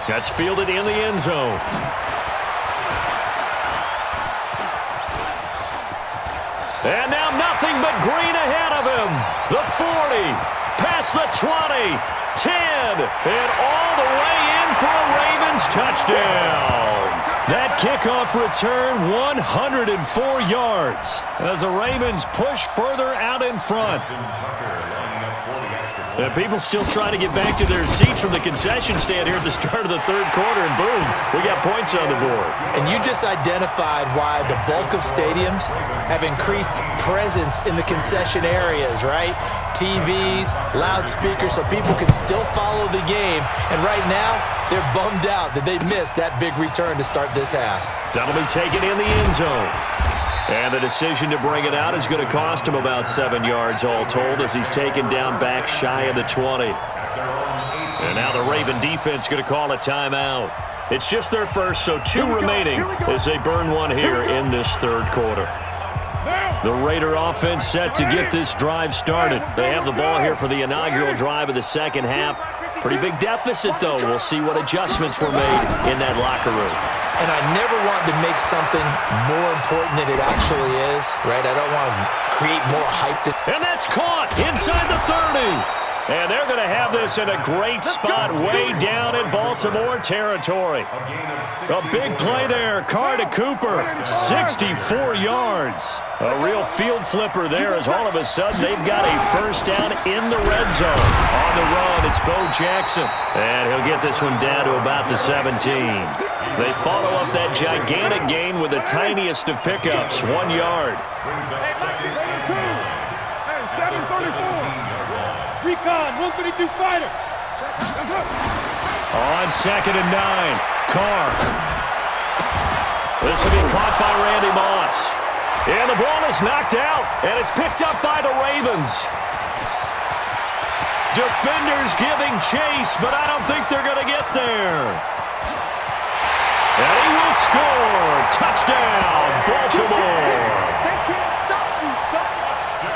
That's fielded in the end zone. And now nothing but green ahead of him. The 40, past the 20, 10, and all the way in for a Ravens touchdown. That kickoff return, 104 yards, as the Ravens push further out in front. And people still trying to get back to their seats from the concession stand here at the start of the third quarter, and boom, we got points on the board. And you just identified why the bulk of stadiums have increased presence in the concession areas, right? TVs, loudspeakers, so people can still follow the game. And right now, they're bummed out that they missed that big return to start this half. That'll be taken in the end zone. And the decision to bring it out is going to cost him about 7 yards all told as he's taken down back shy of the 20. And now the Raven defense going to call a timeout. It's just their first, so 2 remaining as they burn one here in this third quarter. The Raider offense set to get this drive started. They have the ball here for the inaugural drive of the second half. Pretty big deficit, though. We'll see what adjustments were made in that locker room. And I never want to make something more important than it actually is, right? I don't want to create more hype than... And that's caught inside the 30. And they're going to have this in a great spot way down in Baltimore territory. A big play there. Carr to Cooper. 64 yards. A real field flipper there as all of a sudden they've got a first down in the red zone. On the run, it's Bo Jackson. And he'll get this one down to about the 17. They follow up that gigantic gain with the tiniest of pickups, 1 yard. Recon, 132 fighter. On 2nd and 9, Carr. This will be caught by Randy Moss. And the ball is knocked out, and it's picked up by the Ravens. Defenders giving chase, but I don't think they're going to get there. And he will score. Touchdown, Baltimore.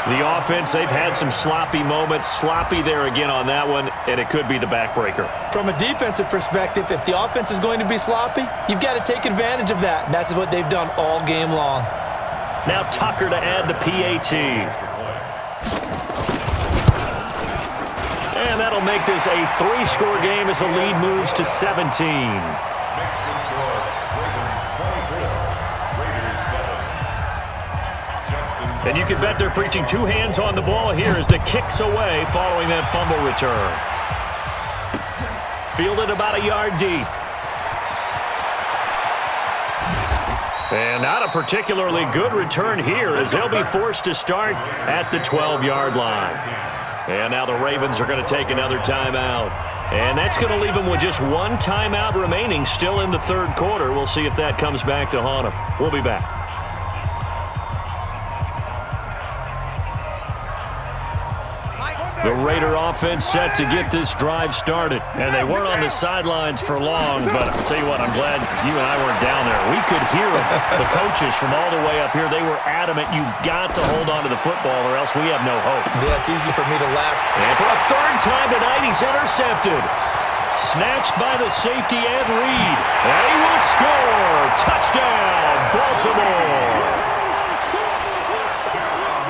The offense, they've had some sloppy moments. Sloppy there again on that one, and it could be the backbreaker. From a defensive perspective, if the offense is going to be sloppy, you've got to take advantage of that, and that's what they've done all game long. Now Tucker to add the PAT. And that'll make this a 3-score game as the lead moves to 17. And you can bet they're preaching 2 hands on the ball here as the kick's away following that fumble return. Fielded about a yard deep. And not a particularly good return here as they'll be forced to start at the 12-yard line. And now the Ravens are going to take another timeout. And that's going to leave them with just 1 timeout remaining still in the third quarter. We'll see if that comes back to haunt them. We'll be back. The Raider offense set to get this drive started. And they weren't on the sidelines for long, but I'll tell you what, I'm glad you and I weren't down there. We could hear them, the coaches from all the way up here. They were adamant, you've got to hold on to the football or else we have no hope. Yeah, it's easy for me to laugh. And for a 3rd time tonight, he's intercepted. Snatched by the safety Ed Reed. And he will score. Touchdown, Baltimore.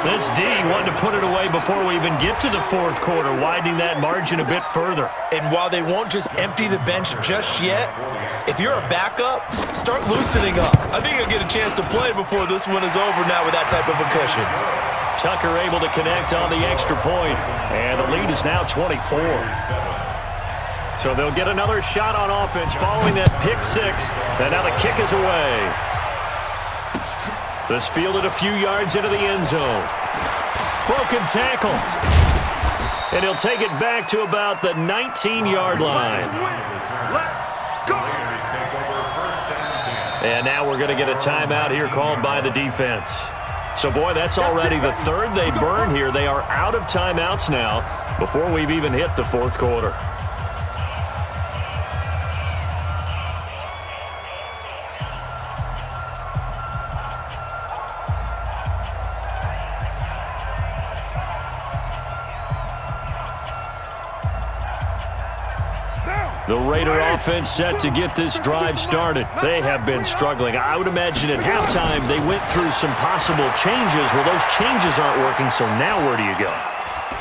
This D wanted to put it away before we even get to the fourth quarter, widening that margin a bit further. And while they won't just empty the bench just yet, if you're a backup, start loosening up. I think you'll get a chance to play before this one is over now with that type of a cushion. Tucker able to connect on the extra point, and the lead is now 24. So they'll get another shot on offense following that pick 6, and now the kick is away. This fielded a few yards into the end zone. Broken tackle. And he'll take it back to about the 19-yard line. And now we're going to get a timeout here called by the defense. So, boy, that's already the 3rd they burned here. They are out of timeouts now before we've even hit the fourth quarter. The The Raider offense set to get this drive started. They have been struggling. I would imagine at halftime they went through some possible changes. Well, those changes aren't working, so now where do you go?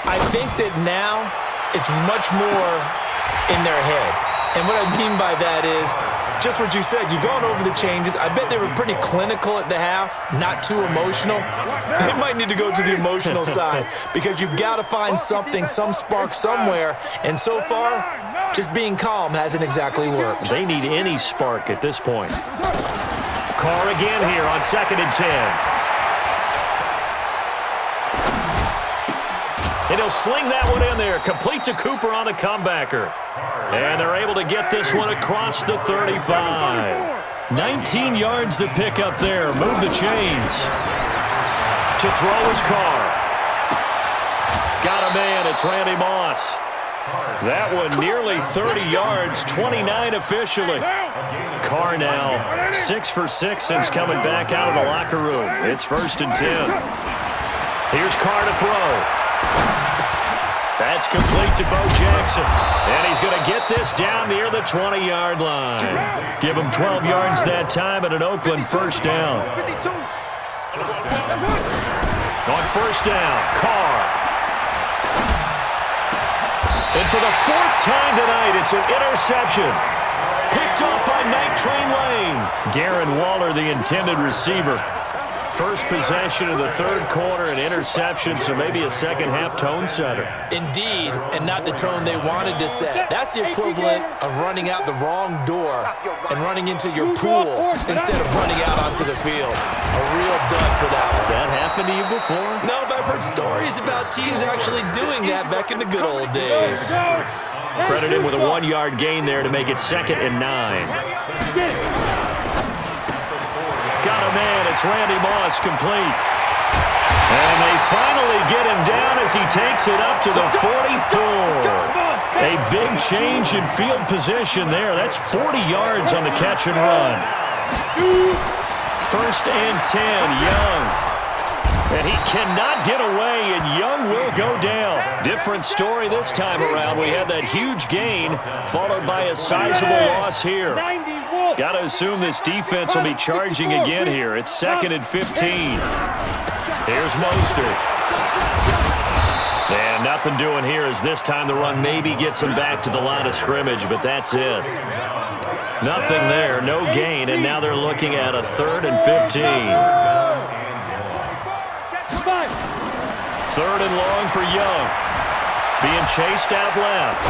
I think that now it's much more in their head. And what I mean by that is just what you said. You've gone over the changes. I bet they were pretty clinical at the half, not too emotional. They might need to go to the emotional side because you've got to find something, some spark somewhere. And so far, just being calm hasn't exactly worked. They need any spark at this point. Carr again here on 2nd and 10. And he'll sling that one in there. Complete to Cooper on the comebacker. And they're able to get this one across the 35. 19 yards to pick up there. Move the chains. To throw is Carr. Got a man. It's Randy Moss. That one nearly 30 yards, 29 officially. Carr now 6 for 6 since coming back out of the locker room. It's 1st and 10. Here's Carr to throw. That's complete to Bo Jackson. And he's going to get this down near the 20-yard line. Give him 12 yards that time and an Oakland first down. On first down, Carr. And for the 4th time tonight, it's an interception. Picked off by Night Train Lane. Darren Waller, the intended receiver. First possession of the 3rd quarter, an interception, so maybe a second-half tone setter. Indeed, and not the tone they wanted to set. That's the equivalent of running out the wrong door and running into your pool instead of running out onto the field. A real dud for that one. Has that happened to you before? No, but I've heard stories about teams actually doing that back in the good old days. Credit him with a 1-yard gain there to make it 2nd and 9. Got a man. It's Randy Moss, complete. And they finally get him down as he takes it up to the 44. A big change in field position there. That's 40 yards on the catch and run. 1st and 10, Young. And he cannot get away, and Young will go down. Different story this time around. We had that huge gain, followed by a sizable loss here. Got to assume this defense will be charging again here. It's 2nd and 15. Here's Mostert. And nothing doing here as this time the run maybe gets him back to the line of scrimmage, but that's it. Nothing there, no gain, and now they're looking at a 3rd and 15. 3rd and long for Young. Being chased out left.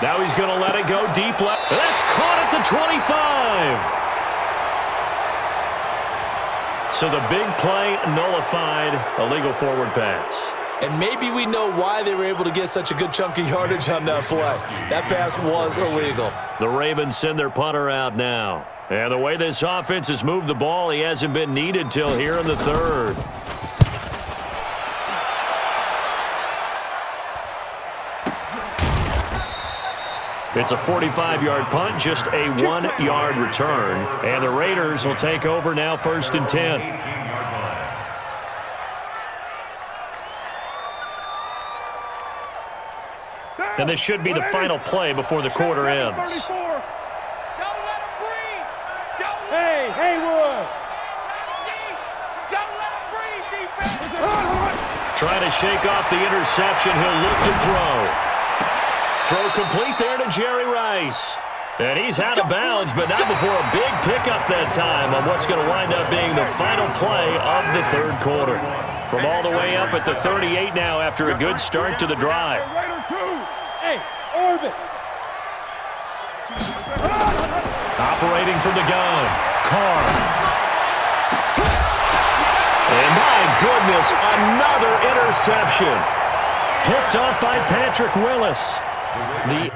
Now he's going to let it go deep left. That's caught at the 25. So the big play nullified, a legal forward pass. And maybe we know why they were able to get such a good chunk of yardage on that play. That pass was illegal. The Ravens send their punter out now. And the way this offense has moved the ball, he hasn't been needed till here in the 3rd. It's a 45-yard punt, just a 1-yard return. And the Raiders will take over now 1st and 10. And this should be the final play before the quarter ends. Hey, Haywood! Trying to shake off the interception. He'll look to throw. Throw complete there to Jerry Rice. And he's out of bounds, but not before a big pickup that time on what's going to wind up being the final play of the 3rd quarter. From all the way up at the 38 now after a good start to the drive. Hey, orbit! Operating from the gun, Carr. And my goodness, another interception. Picked up by Patrick Willis. The